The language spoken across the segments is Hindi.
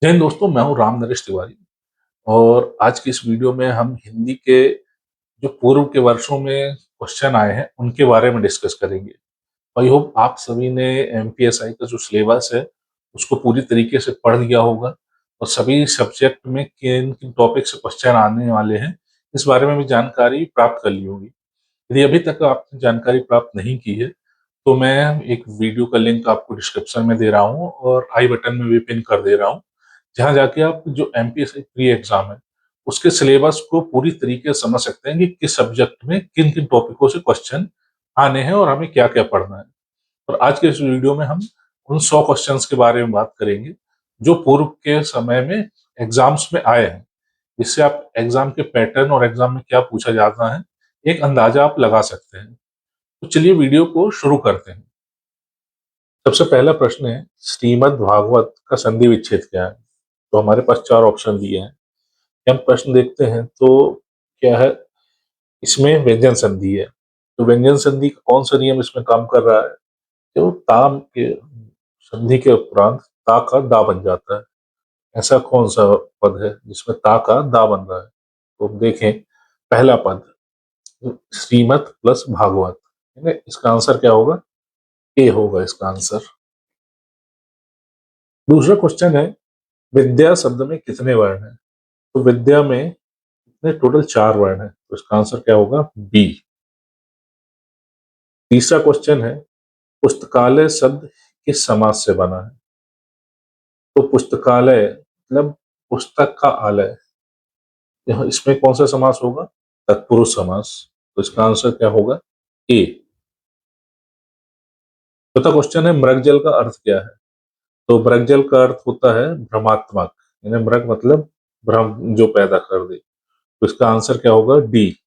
जय हिंद दोस्तों, मैं हूँ राम नरेश तिवारी और आज की इस वीडियो में हम हिंदी के जो पूर्व के वर्षों में क्वेश्चन आए हैं, उनके बारे में डिस्कस करेंगे। आई होप आप सभी ने एमपीएसआई का जो सिलेबस है, उसको पूरी तरीके से पढ़ लिया होगा और सभी सब्जेक्ट में किन-किन टॉपिक से क्वेश्चन आने वाले हैं, इस बारे में भी जानकारी प्राप्त कर ली होगी। यदि अभी तक आपने जानकारी प्राप्त नहीं की है, तो मैं एक वीडियो का लिंक आपको डिस्क्रिप्शन में दे रहा हूँ और आई बटन में भी पिन कर दे रहा हूँ। जहाँ जाके आप जो एमपीएससी प्री एग्जाम है, उसके सिलेबस को पूरी तरीके से समझ सकते हैं कि किस सब्जेक्ट में किन-किन टॉपिकों से क्वेश्चन आने हैं और हमें क्या-क्या पढ़ना है। और आज के इस वीडियो में हम उन 100 क्वेश्चंस के बारे में बात करेंगे, जो पूर्व के समय में एग्जाम्स में आए हैं। जिससे आप एग्जाम के पैटर्न और एग्जाम में क्या पूछा जाता है, एक अंदाजा आप लगा सकते हैं। तो चलिए वीडियो को शुरू करते हैं। सबसे पहला प्रश्न है, श्रीमद् भागवत का संधि विच्छेद क्या है? तो हमारे पास 4 ऑप्शन दिए हैं। हम प्रश्न देखते हैं तो क्या है, इसमें व्यंजन संधि है। तो व्यंजन संधि का कौन सा नियम इसमें काम कर रहा है? तो ताम के संधि के उपरांत ता का दा बन जाता है। ऐसा कौन सा पद है जिसमें ता का दा बन रहा है? तो देखें, पहला पद श्रीमत प्लस भागवत, है ना? इसका आंसर क्या होगा? ए होगा इसका आंसर। दूसरा क्वेश्चन है, विद्या शब्द में कितने वर्ण हैं? तो विद्या में इतने टोटल 4 वर्ण हैं, तो इसका आंसर क्या होगा? बी। तीसरा क्वेश्चन है, पुस्तकालय शब्द किस समास से बना है? तो पुस्तकालय मतलब पुस्तक का आलय, यहाँ इसमें कौन सा समास होगा? तत्पुरुष समास। तो इसका आंसर क्या होगा? ए। चौथा क्वेश्चन है, मृगजल का अर्थ क्या है? तो मृगजल का अर्थ होता है भ्रमात्मक, यानी मृग मतलब भ्रम जो पैदा कर दे। तो इसका आंसर क्या होगा? डी।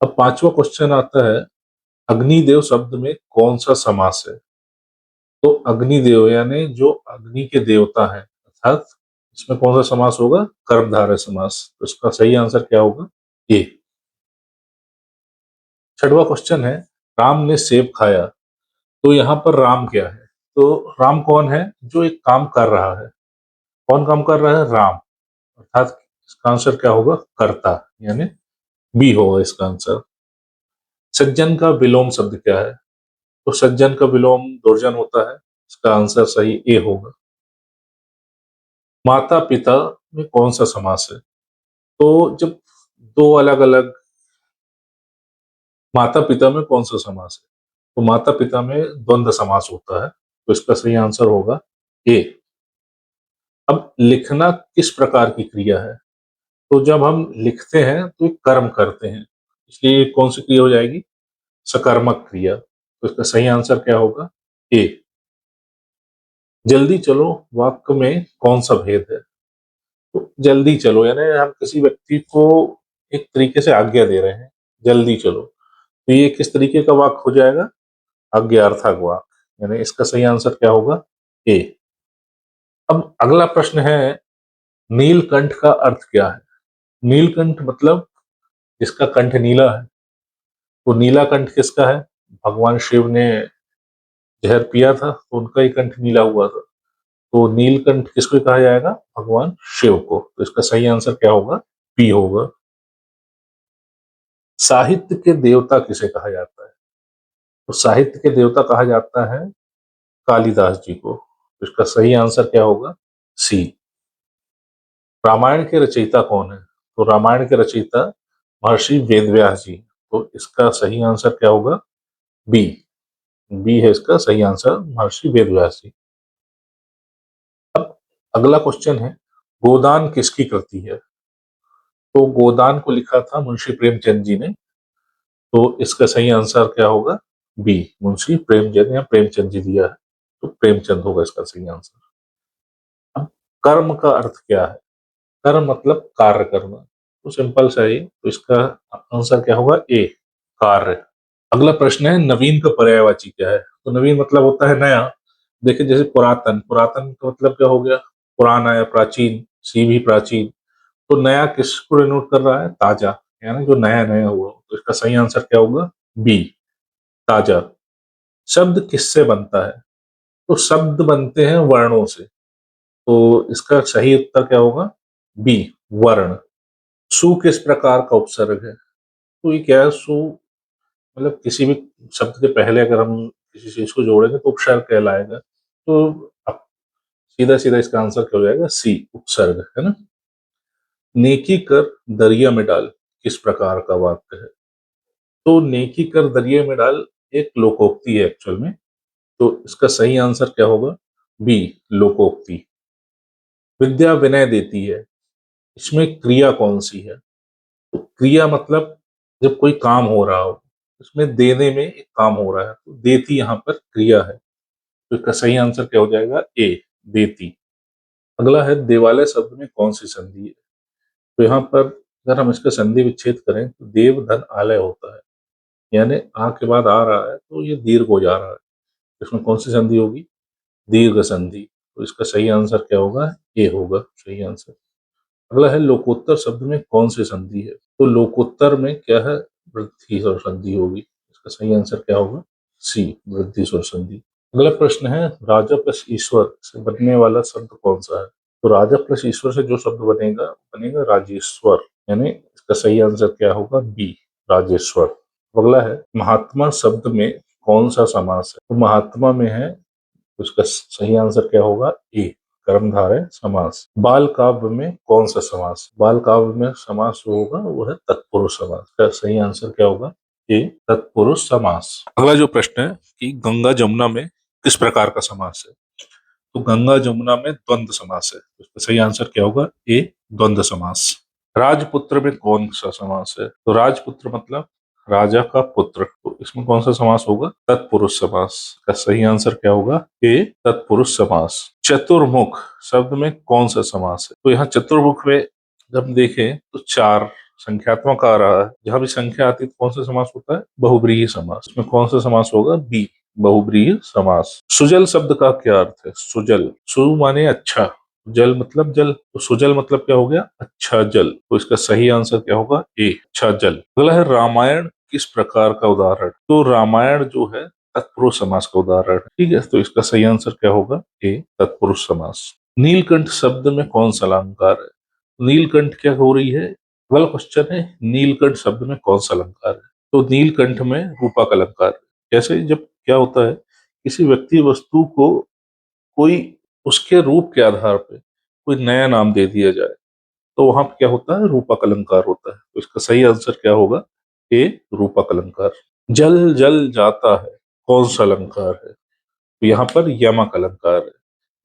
अब पांचवा क्वेश्चन आता है, अग्निदेव शब्द में कौन सा समास है? तो अग्निदेव यानी जो अग्नि के देवता हैं, अर्थात इसमें कौन सा समास होगा? कर्मधारय समास। तो इसका सही आंसर क्या होगा? ए। छठवां क्वेश्चन है, राम ने सेब खाया। तो यहाँ पर राम क्या है? तो राम कौन है? जो एक काम कर रहा है। कौन काम कर रहा है? राम। अर्थात इसका आंसर क्या होगा? कर्ता, यानी बी होगा इसका आंसर। सज्जन का विलोम शब्द क्या है? तो सज्जन का विलोम दुर्जन होता है। इसका आंसर सही ए होगा। माता पिता में कौन सा समास है? तो जब दो अलग अलग, माता पिता में कौन सा समास है? तो माता पिता में द्वंद्व समास होता है। तो इसका सही आंसर होगा ए। अब लिखना किस प्रकार की क्रिया है? तो जब हम लिखते हैं तो एक कर्म करते हैं, इसलिए ये कौन सी क्रिया हो जाएगी? सकर्मक क्रिया। तो इसका सही आंसर क्या होगा? ए। जल्दी चलो वाक्य में कौन सा भेद है? तो जल्दी चलो यानी हम किसी व्यक्ति को एक तरीके से आज्ञा दे रहे हैं, जल्दी चलो। तो ये किस तरीके का वाक्य हो जाएगा? आज्ञार्थक वाक्य, यानी इसका सही आंसर क्या होगा? ए। अब अगला प्रश्न है, नीलकंठ का अर्थ क्या है? नीलकंठ मतलब जिसका कंठ नीला है। तो नीला कंठ किसका है? भगवान शिव ने जहर पिया था तो उनका ही कंठ नीला हुआ था। तो नीलकंठ किसको कहा जाएगा? भगवान शिव को। तो इसका सही आंसर क्या होगा? बी होगा। साहित्य के देवता किसे कहा जाता है? तो साहित्य के देवता कहा जाता है कालिदास जी को। तो इसका सही आंसर क्या होगा? सी। रामायण के रचयिता कौन है? तो रामायण के रचयिता महर्षि वेदव्यास जी। तो इसका सही आंसर क्या होगा? बी। बी है इसका सही आंसर, महर्षि वेदव्यास जी। अब अगला क्वेश्चन है, गोदान किसकी कृति है? तो गोदान को लिखा था मुंशी प्रेमचंद जी ने। तो इसका सही आंसर क्या होगा? बी, मुंशी प्रेमचंद या प्रेमचंद जी दिया है, तो प्रेमचंद होगा इसका सही आंसर। अब कर्म का अर्थ क्या है? कर्म मतलब कार्य करना। तो सिंपल सा ही, तो इसका आंसर क्या होगा? ए, कार्य। अगला प्रश्न है, नवीन का पर्यायवाची क्या है? तो नवीन मतलब होता है नया। देखिए जैसे पुरातन, पुरातन का मतलब क्या हो गया? पुराना या प्राचीन, सी भी प्राचीन। तो नया किसको डिनोट कर रहा है? ताजा, यानी जो नया नया हुआ। तो इसका सही आंसर क्या होगा? बी, ताजा। शब्द किससे बनता है? तो शब्द बनते हैं वर्णों से। तो इसका सही उत्तर क्या होगा? बी, वर्ण। सु किस प्रकार का उपसर्ग है? तो ये क्या है, सु मतलब किसी भी शब्द के पहले अगर हम किसी चीज को जोड़ेंगे तो उपसर्ग कहलाएगा। तो अब सीधा सीधा इसका आंसर क्या हो जाएगा? सी, उपसर्ग, है ना। नेकी कर दरिया में डाल किस प्रकार का वाक्य है? तो नेकी कर दरिया में डाल एक लोकोक्ति है एक्चुअल में। तो इसका सही आंसर क्या होगा? बी, लोकोक्ति। विद्या विनय देती है, इसमें क्रिया कौन सी है? तो क्रिया मतलब जब कोई काम हो रहा हो, उसमें देने में एक काम हो रहा है, तो देती यहाँ पर क्रिया है। तो इसका सही आंसर क्या हो जाएगा? ए, देती। अगला है देवालय शब्द में कौन सी संधि है? तो यहाँ पर अगर हम इसका संधि विच्छेद करें तो देव धन आलय होता है, यानी आ के बाद आ रहा है तो ये दीर्घ हो जा रहा है। इसमें कौन सी संधि होगी? दीर्घ संधि। तो इसका सही आंसर क्या होगा? ए होगा सही आंसर। अगला है लोकोत्तर शब्द में कौन सी संधि है? तो लोकोत्तर में क्या है? वृद्धि स्वर संधि होगी। इसका सही आंसर क्या होगा? सी, वृद्धि स्वर संधि। अगला प्रश्न है राजा प्लस ईश्वर से बनने वाला शब्द कौन सा है? तो राजा प्लस ईश्वर से जो शब्द बनेगा बनेगा राजेश्वर, यानी इसका सही आंसर क्या होगा? बी, राजेश्वर। अगला है महात्मा शब्द में कौन सा समास है? तो महात्मा में है, तो इसका सही आंसर क्या होगा? ए, कर्मधारय समास। बाल काव्य में कौन सा समास? बाल काव्य में समास जो होगा वो है तत्पुरुष समास। इसका सही आंसर क्या होगा? ए, तत्पुरुष समास। अगला जो प्रश्न है कि गंगा जमुना में किस प्रकार का समास है? तो गंगा जमुना में द्वंद्व समास है। तो इसका सही आंसर क्या होगा? ए, द्वंद्व समास। राजपुत्र में कौन सा समास है? तो राजपुत्र मतलब राजा का पुत्र, तो इसमें कौन सा समास होगा? तत्पुरुष समास का सही आंसर क्या होगा? ए, तत्पुरुष समास। चतुर्मुख शब्द में कौन सा समास है? तो यहाँ चतुर्मुख में जब हम देखें तो चार संख्यात्मक आ रहा है, जहां भी संख्या आती है तो कौन सा समास होता है? बहुब्रीहि समास। इसमें कौन सा समास होगा? बी, बहुब्रीहि समास। सुजल शब्द का क्या अर्थ है? सुजल, सु माने अच्छा, जल मतलब जल, तो सुजल मतलब क्या हो गया? अच्छा जल। तो इसका सही आंसर क्या होगा? ए, अच्छा जल। अगला है रामायण किस प्रकार का उदाहरण? तो रामायण जो है तत्पुरुष समास का उदाहरण है, ठीक है। तो इसका सही आंसर क्या होगा? ए, तत्पुरुष समास। नीलकंठ शब्द में कौन सा अलंकार है? नीलकंठ क्या हो रही है? अगला क्वेश्चन है नीलकंठ शब्द में कौन सा अलंकार है? तो नीलकंठ में रूपक अलंकार है। कैसे? जब क्या होता है, किसी व्यक्ति वस्तु को कोई उसके रूप के आधार पे कोई नया नाम दे दिया जाए तो वहां पे क्या होता है? रूपक अलंकार होता है। तो इसका सही आंसर क्या होगा? ए, रूपक अलंकार। जल जल जाता है कौन सा अलंकार है? तो यहाँ पर यमक अलंकार है।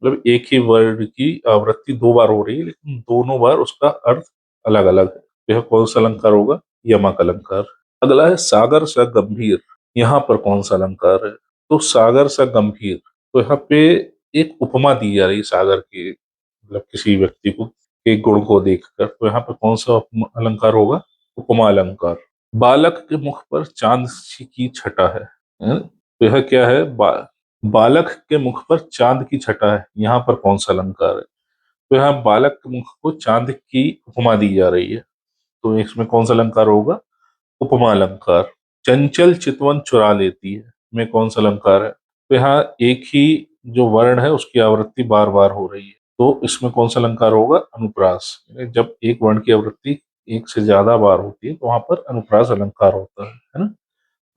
मतलब एक ही वर्ड की आवृत्ति दो बार हो रही है लेकिन दोनों बार उसका अर्थ अलग अलग है। तो यह कौन सा अलंकार होगा? यमक अलंकार। अगला है सागर सा गंभीर, यहाँ पर कौन सा अलंकार है? तो सागर सा गंभीर, तो यहाँ पे एक उपमा दी जा रही है सागर की, मतलब किसी व्यक्ति को एक गुण को देखकर। तो यहाँ पे कौन सा अलंकार होगा? उपमा अलंकार। बालक के मुख पर चांद सी की छटा है, तो यह क्या है? बालक के मुख पर चांद की छटा है, यहाँ पर कौन सा अलंकार है? तो यहाँ बालक के मुख को चांद की उपमा दी जा रही है, तो इसमें कौन सा अलंकार होगा? उपमा अलंकार। चंचल चितवन चुरा लेती है में कौन सा अलंकार है? तो यहाँ एक ही जो वर्ण है उसकी आवृत्ति बार बार हो रही है, तो इसमें कौन सा अलंकार होगा? अनुप्रास। यानी जब एक वर्ण की आवृत्ति एक से ज्यादा बार होती है तो वहां पर अनुप्रास अलंकार होता है ना।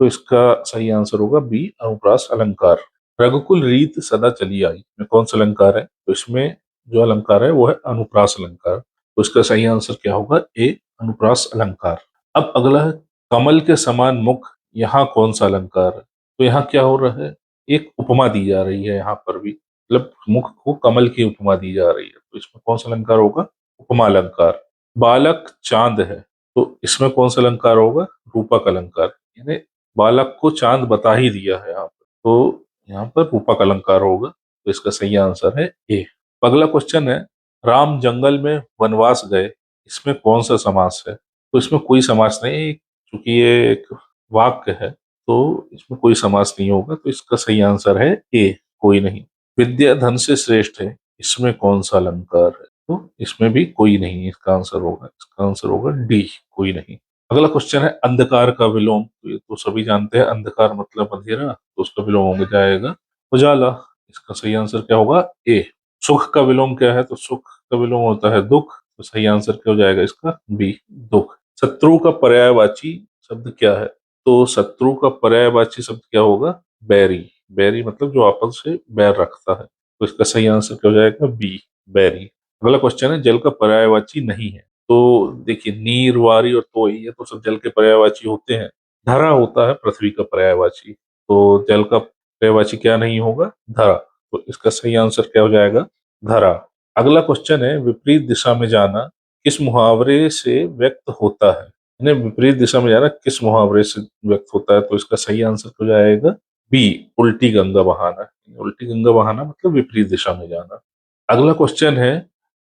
तो इसका सही आंसर होगा बी, अनुप्रास अलंकार। रघुकुल रीत सदा चली आई में कौन सा अलंकार है? तो इसमें जो अलंकार है वो है अनुप्रास अलंकार। तो इसका सही आंसर क्या होगा? ए, अनुप्रास अलंकार। अब अगला है कमल के समान मुख, यहाँ कौन सा अलंकार है? तो यहाँ क्या हो रहा है? एक उपमा दी जा रही है यहाँ पर भी, मतलब मुख को कमल की उपमा दी जा रही है, तो इसमें कौन सा अलंकार होगा? उपमा अलंकार। बालक चांद है, तो इसमें कौन सा अलंकार होगा? रूपक अलंकार। यानी बालक को चांद बता ही दिया है यहाँ पर, तो यहाँ पर रूपक अलंकार होगा। तो इसका सही आंसर है ए। अगला क्वेश्चन है राम जंगल में वनवास गए, इसमें कौन सा समास है? तो इसमें कोई समास नहीं, क्योंकि ये एक वाक्य है तो इसमें कोई समास नहीं होगा। तो इसका सही आंसर है ए, कोई नहीं। विद्या धन से श्रेष्ठ है, इसमें कौन सा अलंकार है? तो इसमें भी कोई नहीं, इसका आंसर होगा, इसका आंसर होगा डी, कोई नहीं। अगला क्वेश्चन है अंधकार का विलोम, तो ये तो सभी जानते हैं, अंधकार मतलब अंधेरा, तो उसका विलोम हो जाएगा उजाला। इसका सही आंसर क्या होगा? ए, सुख का विलोम क्या है? तो सुख का विलोम होता है दुख। तो सही आंसर क्या हो जाएगा इसका? बी, दुख। शत्रु का पर्यायवाची शब्द क्या है? तो शत्रु का पर्यायवाची शब्द क्या होगा? बैरी। बैरी मतलब जो आपस से बैर रखता है। तो इसका सही आंसर क्या हो जाएगा? बी, बैरी। अगला क्वेश्चन है, जल का पर्यायवाची नहीं है। तो देखिए, नीर, वारी और तोई ये तो सब जल के पर्यायवाची होते हैं। धरा होता है पृथ्वी का पर्यायवाची। तो जल का पर्यायवाची क्या नहीं होगा? धरा। तो इसका सही आंसर क्या हो जाएगा? धरा। अगला क्वेश्चन है, विपरीत दिशा में जाना किस मुहावरे से व्यक्त होता है? यानी विपरीत दिशा में जाना किस मुहावरे से व्यक्त होता है? तो इसका सही आंसर हो जाएगा बी, उल्टी गंगा बहाना। उल्टी गंगा बहाना मतलब विपरीत दिशा में जाना। अगला क्वेश्चन है,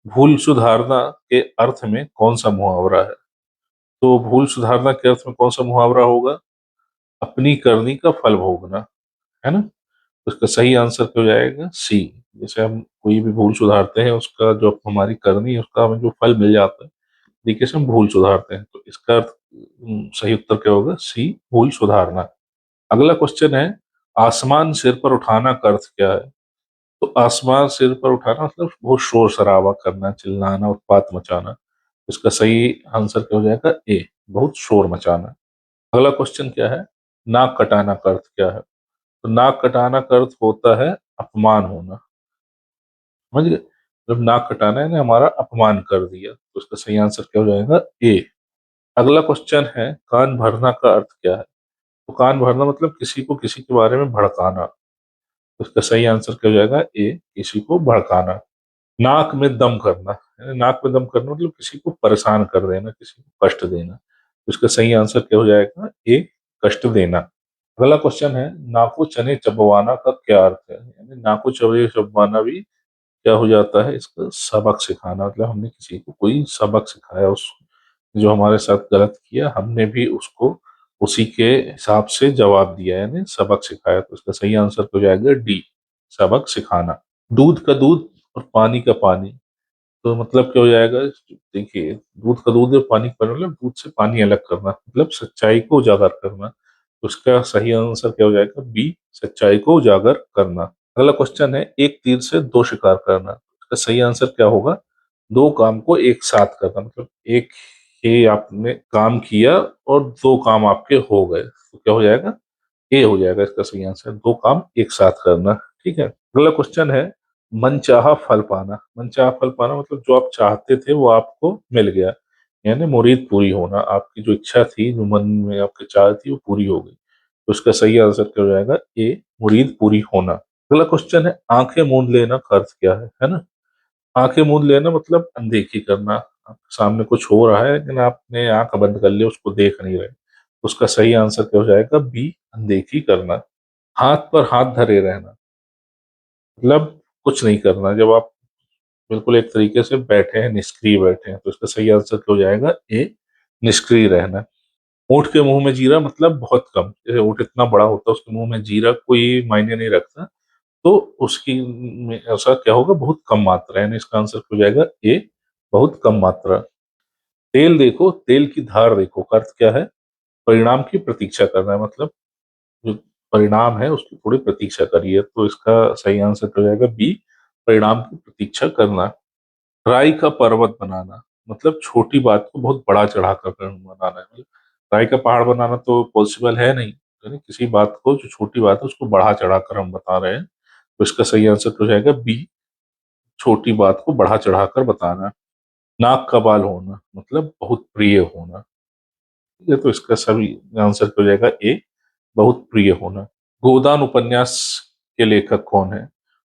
भूल सुधारना के अर्थ में कौन सा मुहावरा है? तो भूल सुधारना के अर्थ में कौन सा मुहावरा होगा? अपनी करनी का फल भोगना, है ना? तो इसका सही आंसर क्या हो जाएगा? सी। जैसे हम कोई भी भूल सुधारते हैं, उसका जो हमारी करनी है उसका हमें जो फल मिल जाता है, तरीके से हम भूल सुधारते हैं। तो इसका अर्थ सही उत्तर क्या होगा? सी, भूल सुधारना। अगला क्वेश्चन है, आसमान सिर पर उठाना का अर्थ क्या है? तो आसमान सिर पर उठाना मतलब बहुत शोर शराबा करना, चिल्लाना, उत्पात मचाना। इसका सही आंसर क्या हो जाएगा? ए, बहुत शोर मचाना। अगला क्वेश्चन क्या है, नाक कटाना का अर्थ क्या है? तो नाक कटाना का अर्थ होता है अपमान होना। समझ गए? जब नाक कटाना है ना, हमारा अपमान कर दिया। तो इसका सही आंसर क्या हो जाएगा? ए। अगला क्वेश्चन है, कान भरना का अर्थ क्या है? तो कान भरना मतलब किसी को किसी के बारे में भड़काना। तो इसका सही आंसर क्या हो जाएगा? ए, किसी को भड़काना। नाक में दम करना, यानी नाक में दम करना मतलब किसी को परेशान कर देना, किसी को कष्ट देना। तो इसका सही आंसर क्या हो जाएगा? ए, कष्ट देना। अगला क्वेश्चन है, नाको चने चबवाना का क्या अर्थ है? यानी नाको चने चबवाना भी क्या हो जाता है? इसका सबक सिखाना, मतलब हमने किसी को कोई सबक सिखाया, उस जो हमारे साथ गलत किया हमने भी उसको उसी के हिसाब से जवाब दिया, यानी सबक सिखाया। तो इसका सही आंसर हो जाएगा डी, सबक सिखाना। दूध का दूध और पानी का पानी, तो मतलब क्या हो जाएगा? देखिए, दूध का दूध और पानी का पानी मतलब दूध से पानी अलग करना, मतलब सच्चाई को उजागर करना। तो उसका सही आंसर क्या हो जाएगा? बी, सच्चाई को उजागर करना। अगला क्वेश्चन है, एक तीर से दो शिकार करना। इसका सही आंसर क्या होगा? दो काम को एक साथ करना, मतलब एक ही आपने काम किया और दो काम आपके हो गए, तो क्या हो जाएगा? ए हो जाएगा इसका सही आंसर, दो काम एक साथ करना। ठीक है। अगला क्वेश्चन है, मनचाहा फल पाना। मनचाहा फल पाना मतलब जो आप चाहते थे वो आपको मिल गया, यानी मुरीद पूरी होना। आपकी जो इच्छा थी, जो मन में आपकी चाह थी, वो पूरी हो गई। तो इसका सही आंसर क्या हो जाएगा? ए, मुरीद पूरी होना। अगला क्वेश्चन है, आंखें मूंद लेना का अर्थ क्या है ना? आंखें मूंद लेना मतलब अनदेखी करना। आपके सामने कुछ हो रहा है लेकिन आपने आंख बंद कर लिया, उसको देख नहीं रहे। उसका सही आंसर क्या हो जाएगा? बी, अनदेखी करना। हाथ पर हाथ धरे रहना मतलब कुछ नहीं करना, जब आप बिल्कुल एक तरीके से बैठे हैं, निष्क्रिय बैठे हैं। तो इसका सही आंसर क्या हो जाएगा? ए, निष्क्रिय रहना। ऊंट के मुंह में जीरा मतलब बहुत कम। जैसे ऊंट इतना बड़ा होता है, उसके मुंह में जीरा कोई मायने नहीं रखता, तो उसकी में ऐसा क्या होगा? बहुत कम मात्रा, यानी इसका आंसर हो जाएगा ए, बहुत कम मात्रा। तेल देखो, तेल की धार देखो का अर्थ क्या है? परिणाम की प्रतीक्षा करना है, मतलब जो परिणाम है उसकी थोड़ी प्रतीक्षा करिए। तो इसका सही आंसर हो जाएगा बी, परिणाम की प्रतीक्षा करना। राई का पर्वत बनाना मतलब छोटी बात को बहुत बड़ा चढ़ाकर बनाना है। मतलब राई का पहाड़ बनाना तो पॉसिबल है नहीं, यानी किसी बात को जो छोटी बात है उसको बढ़ा चढ़ाकर हम बता रहे हैं। तो इसका सही आंसर हो जाएगा बी, छोटी बात को बढ़ा चढ़ाकर बताना। नाक का बाल होना मतलब बहुत प्रिय होना। ये तो इसका सभी आंसर हो जाएगा ए, बहुत प्रिय होना। गोदान उपन्यास के लेखक कौन है?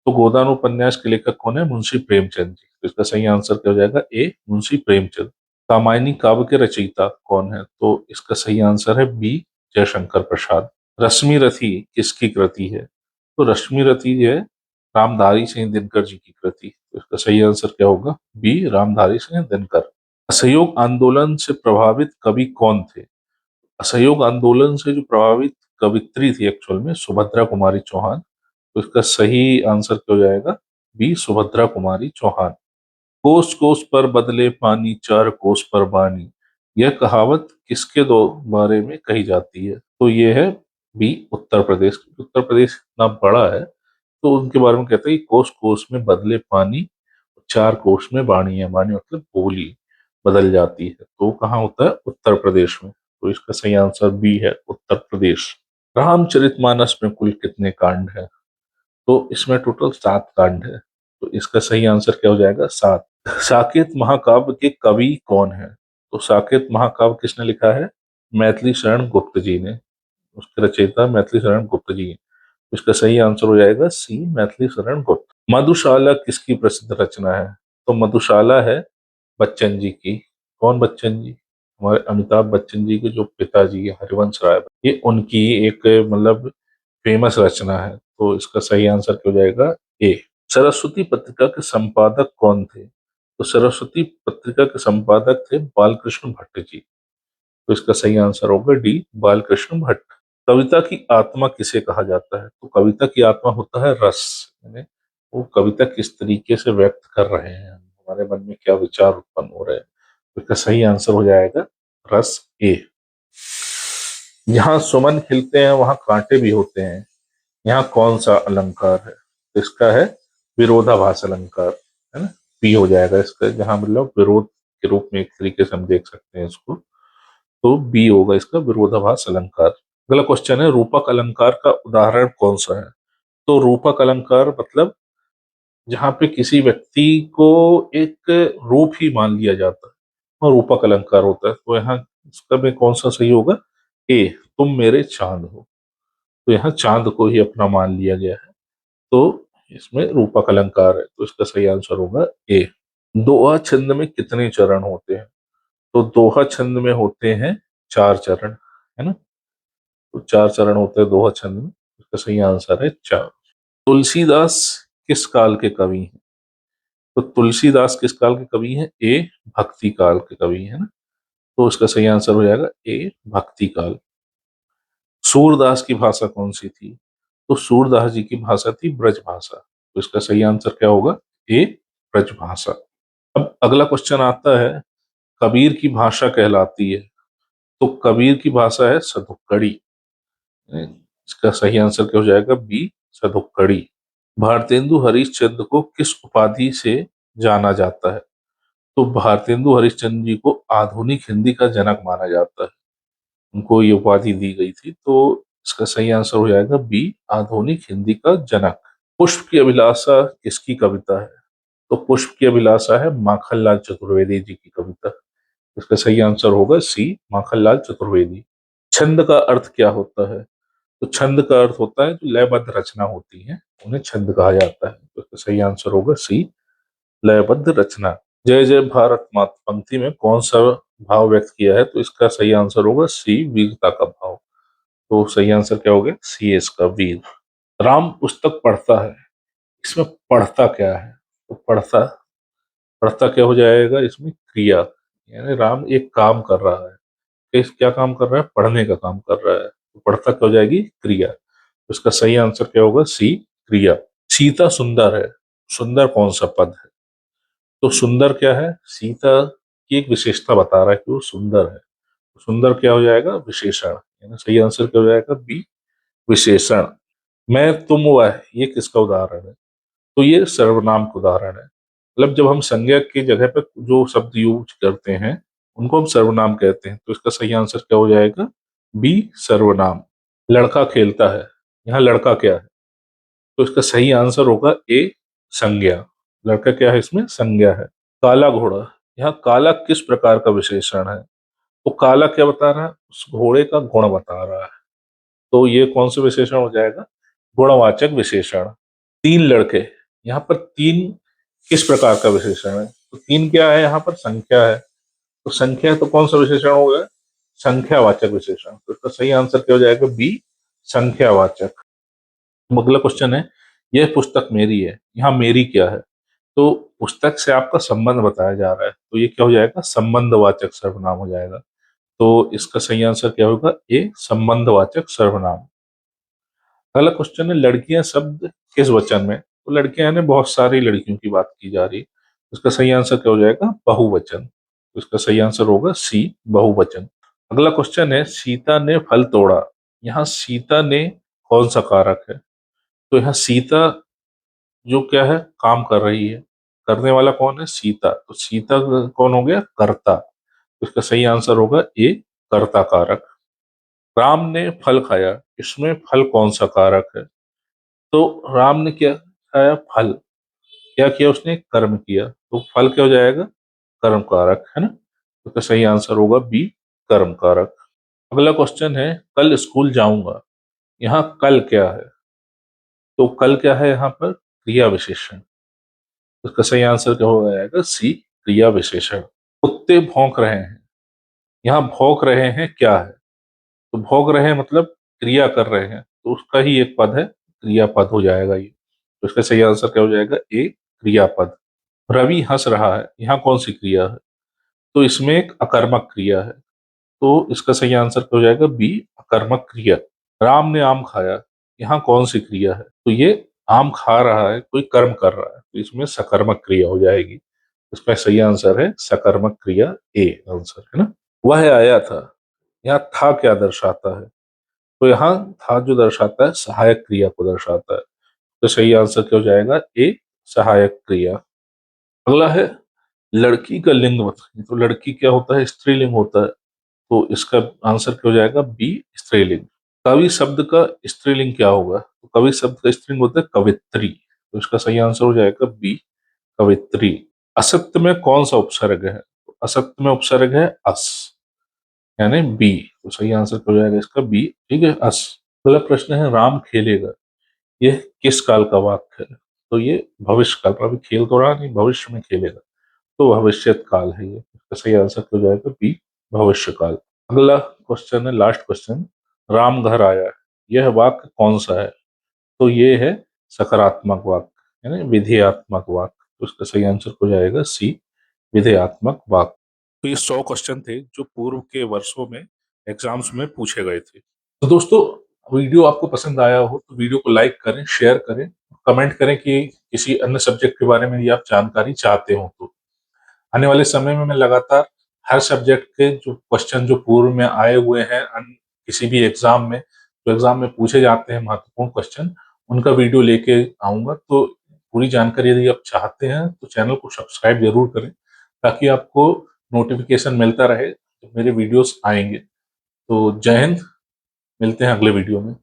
तो गोदान उपन्यास के लेखक कौन है? मुंशी प्रेमचंद जी। तो इसका सही आंसर क्या हो जाएगा? ए, मुंशी प्रेमचंद। कामायनी काव्य के रचयिता कौन है? तो इसका सही आंसर है बी, जयशंकर प्रसाद। रश्मि रथी किसकी कृति है? तो रश्मि रथी जो है, रामधारी सिंह दिनकर जी की कृति। तो इसका सही आंसर क्या होगा? बी, रामधारी सिंह दिनकर। असहयोग आंदोलन से प्रभावित कवि कौन थे? असहयोग आंदोलन से जो प्रभावित कवित्री थी एक्चुअल में सुभद्रा कुमारी चौहान। तो इसका सही आंसर क्या हो जाएगा? बी, सुभद्रा कुमारी चौहान। कोस कोस पर बदले पानी, चार कोस पर बानी, यह कहावत किसके दो बारे में कही जाती है? तो ये है बी, उत्तर प्रदेश। उत्तर प्रदेश इतना बड़ा है, तो उनके बारे में कहते हैं कि कोस कोस में बदले पानी, चार कोस में वाणी है। वाणी मतलब बोली बदल जाती है। तो कहाँ होता है? उत्तर प्रदेश में। तो इसका सही आंसर बी है, उत्तर प्रदेश। रामचरितमानस में कुल कितने कांड हैं? तो इसमें टोटल 7 कांड है। तो इसका सही आंसर क्या हो जाएगा? 7। साकेत महाकाव्य के कवि कौन है? तो साकेत महाकाव्य किसने लिखा है? मैथिली शरण गुप्त जी ने। उसके रचयिता मैथिली शरण गुप्त जी हैं। इसका सही आंसर हो जाएगा सी, मैथिली शरण गुप्त। मधुशाला किसकी प्रसिद्ध रचना है? तो मधुशाला है बच्चन जी की। कौन बच्चन जी? हमारे अमिताभ बच्चन जी के जो पिताजी है हरिवंश राय, ये उनकी एक मतलब फेमस रचना है। तो इसका सही आंसर क्या हो जाएगा? ए। सरस्वती पत्रिका के संपादक कौन थे? तो सरस्वती पत्रिका के संपादक थे बालकृष्ण भट्ट जी। तो इसका सही आंसर होगा डी, बालकृष्ण भट्ट। कविता की आत्मा किसे कहा जाता है? तो कविता की आत्मा होता है रस, यानी वो कविता किस तरीके से व्यक्त कर रहे हैं, हमारे मन में क्या विचार उत्पन्न हो रहे हैं। तो इसका सही आंसर हो जाएगा रस, ए। जहाँ सुमन खिलते हैं वहां कांटे भी होते हैं, यहाँ कौन सा अलंकार है? तो इसका है विरोधाभास अलंकार, है ना। बी हो जाएगा इसका, जहां मतलब विरोध के रूप में एक तरीके से हम देख सकते हैं इसको। तो बी होगा इसका, विरोधाभास अलंकार। अगला क्वेश्चन है, रूपक अलंकार का उदाहरण कौन सा है? तो रूपक अलंकार मतलब जहां पे किसी व्यक्ति को एक रूप ही मान लिया जाता है, वो रूपक अलंकार होता है। तो यहाँ इसका में कौन सा सही होगा? ए, तुम मेरे चांद हो। तो यहाँ चांद को ही अपना मान लिया गया है। तो इसमें रूपक अलंकार है। तो इसका सही आंसर होगा ए। दोहा छंद में कितने चरण होते हैं? तो दोहा छंद में होते हैं 4 चरण, है ना। तो 4 चरण होते हैं दोहा छंद में। इसका सही आंसर है 4। तुलसीदास किस काल के कवि हैं? तो तुलसीदास किस काल के कवि हैं? ए, भक्ति काल के कवि है ना। तो इसका सही आंसर हो जाएगा ए, भक्ति काल। सूरदास की भाषा कौन सी थी? तो सूरदास जी की भाषा थी ब्रज भाषा। तो इसका सही आंसर क्या होगा? ए, ब्रज भाषा। अब अगला क्वेश्चन आता है, कबीर की भाषा कहलाती है। तो कबीर की भाषा है सदुक्कड़ी। इसका सही आंसर क्या हो जाएगा? बी, सदुक्कड़ी। भारतेंदु हरिश्चंद्र को किस उपाधि से जाना जाता है? तो भारतेंदु हरिश्चंद्र जी को आधुनिक हिंदी का जनक माना जाता है। उनको ये उपाधि दी गई थी। तो इसका सही आंसर हो जाएगा बी, आधुनिक हिंदी का जनक। पुष्प की अभिलाषा किसकी कविता है? तो पुष्प की अभिलाषा है माखनलाल चतुर्वेदी जी की कविता। इसका सही आंसर होगा सी, माखनलाल चतुर्वेदी। छंद का अर्थ क्या होता है? तो छंद का अर्थ होता है जो लयबद्ध रचना होती है, उन्हें छंद कहा जाता है। तो इसका सही आंसर होगा सी, लयबद्ध रचना। जय जय भारत मात पंक्ति में कौन सा भाव व्यक्त किया है? तो इसका सही आंसर होगा सी, वीरता का भाव। तो सही आंसर क्या हो गया? सी है इसका, वीर। राम पुस्तक पढ़ता है, इसमें पढ़ता क्या है? तो पढ़ता पढ़ता क्या हो जाएगा इसमें? क्रिया, यानी राम एक काम कर रहा है। क्या काम कर रहा है? पढ़ने का काम कर रहा है। तो पढ़ता क्या हो जाएगी? क्रिया। तो इसका सही आंसर क्या होगा? सी, क्रिया। सीता सुंदर है, सुंदर कौन सा पद है? तो सुंदर क्या है? सीता की एक विशेषता बता रहा है कि वो सुंदर है। तो सुंदर क्या हो जाएगा? विशेषण। यानी सही आंसर क्या हो जाएगा? बी, विशेषण। मैं, तुम, वह, ये किसका उदाहरण है? तो ये सर्वनाम का उदाहरण है। मतलब जब हम संज्ञा की जगह पे जो शब्द यूज करते हैं उनको हम सर्वनाम कहते हैं। तो इसका सही आंसर क्या हो जाएगा? बी, सर्वनाम। लड़का खेलता है, यहाँ लड़का क्या है? तो इसका सही आंसर होगा ए, संज्ञा। लड़का क्या है? इसमें संज्ञा है। काला घोड़ा, यहाँ काला किस प्रकार का विशेषण है? तो काला क्या बता रहा है? उस घोड़े का गुण बता रहा है। तो ये कौन सा विशेषण हो जाएगा? गुणवाचक विशेषण। तीन लड़के, यहाँ पर तीन किस प्रकार का विशेषण है? तो तीन क्या है? यहाँ पर संख्या है। तो संख्या है तो कौन सा विशेषण होगा? संख्यावाचक विशेषण। तो इसका सही आंसर क्या हो जाएगा? बी, संख्यावाचक। अगला क्वेश्चन है, यह पुस्तक मेरी है, यहाँ मेरी क्या है? तो पुस्तक से आपका संबंध बताया जा रहा है। तो ये क्या हो जाएगा? संबंधवाचक सर्वनाम हो जाएगा। तो इसका सही आंसर क्या होगा? ए, संबंधवाचक सर्वनाम। अगला क्वेश्चन है, लड़कियां शब्द किस वचन में? तो लड़कियां यानी बहुत सारी लड़कियों की बात की जा रही है। इसका सही आंसर क्या हो जाएगा? बहुवचन। तो इसका सही आंसर होगा सी, बहुवचन। अगला क्वेश्चन है, सीता ने फल तोड़ा, यहाँ सीता ने कौन सा कारक है? तो यहाँ सीता जो क्या है, काम कर रही है। करने वाला कौन है? सीता। तो सीता कौन हो गया? कर्ता। तो इसका सही आंसर होगा ए, कर्ता कारक। राम ने फल खाया, इसमें फल कौन सा कारक है? तो राम ने क्या खाया? फल। क्या किया उसने? कर्म किया। तो फल क्या हो जाएगा? कर्म कारक, है ना? तो इसका सही आंसर होगा बी, कर्म कारक। अगला क्वेश्चन है, कल स्कूल जाऊंगा। यहाँ कल क्या है? तो कल क्या है यहाँ पर? क्रिया विशेषण। तो इसका सही आंसर क्या हो जाएगा? सी, क्रिया विशेषण। कुत्ते भौंक रहे हैं। यहाँ भौंक रहे हैं क्या है? तो भौंक रहे हैं मतलब क्रिया कर रहे हैं, तो उसका ही एक पद है, क्रियापद हो जाएगा ये। तो इसका सही आंसर क्या हो जाएगा? ए, क्रियापद। रवि हंस रहा है, यहाँ कौन सी क्रिया है? तो इसमें एक अकर्मक क्रिया है। तो इसका सही आंसर क्या हो जाएगा? बी, अकर्मक क्रिया। राम ने आम खाया, यहाँ कौन सी क्रिया है? तो ये आम खा रहा है, कोई कर्म कर रहा है, तो इसमें सकर्मक क्रिया हो जाएगी। इसका सही आंसर है सकर्मक क्रिया, ए आंसर, है ना? वह आया था, यहाँ था क्या दर्शाता है? तो यहाँ था जो दर्शाता है, सहायक क्रिया को दर्शाता है। तो सही आंसर क्या हो जाएगा? ए, सहायक क्रिया। अगला है, लड़की का लिंग बताइए। तो लड़की क्या होता है? स्त्रीलिंग होता है। तो इसका आंसर क्या हो जाएगा? बी, स्त्रीलिंग। कवि शब्द का स्त्रीलिंग क्या होगा? तो कवि शब्द का स्त्रीलिंग होता है कवित्री। तो इसका सही आंसर हो जाएगा बी, कवित्री। असत्य में कौन सा उपसर्ग है? तो असत्य में उपसर्ग है अस, यानी बी। तो सही आंसर क्या हो जाएगा इसका? बी, ठीक है, अस। अगला प्रश्न है, राम खेलेगा। यह किस काल का वाक्य है? तो ये भविष्य काल, अभी खेल तो रहा नहीं, भविष्य में खेलेगा, तो भविष्यत काल है ये। इसका सही आंसर क्या हो जाएगा? बी, भविष्य काल। अगला क्वेश्चन है, लास्ट क्वेश्चन, राम घर आया। यह वाक्य कौन सा है? तो ये है सकारात्मक वाक्य, यानी विधेयात्मक वाक्य। तो इसका सही आंसर हो जाएगा सी, विधेयात्मक वाक्य। तो ये 100 क्वेश्चन थे जो पूर्व के वर्षों में एग्जाम्स में पूछे गए थे। तो दोस्तों, वीडियो आपको पसंद आया हो तो वीडियो को लाइक करें, शेयर करें, कमेंट करें कि किसी अन्य सब्जेक्ट के बारे में यदि आप जानकारी चाहते हो तो। आने वाले समय में मैं लगातार हर सब्जेक्ट के जो क्वेश्चन जो पूर्व में आए हुए हैं किसी भी एग्जाम में, जो एग्जाम में पूछे जाते हैं महत्वपूर्ण क्वेश्चन, उनका वीडियो लेके आऊंगा। तो पूरी जानकारी यदि आप चाहते हैं तो चैनल को सब्सक्राइब जरूर करें, ताकि आपको नोटिफिकेशन मिलता रहे जब मेरे वीडियोस आएंगे। तो जय हिंद, मिलते हैं अगले वीडियो में।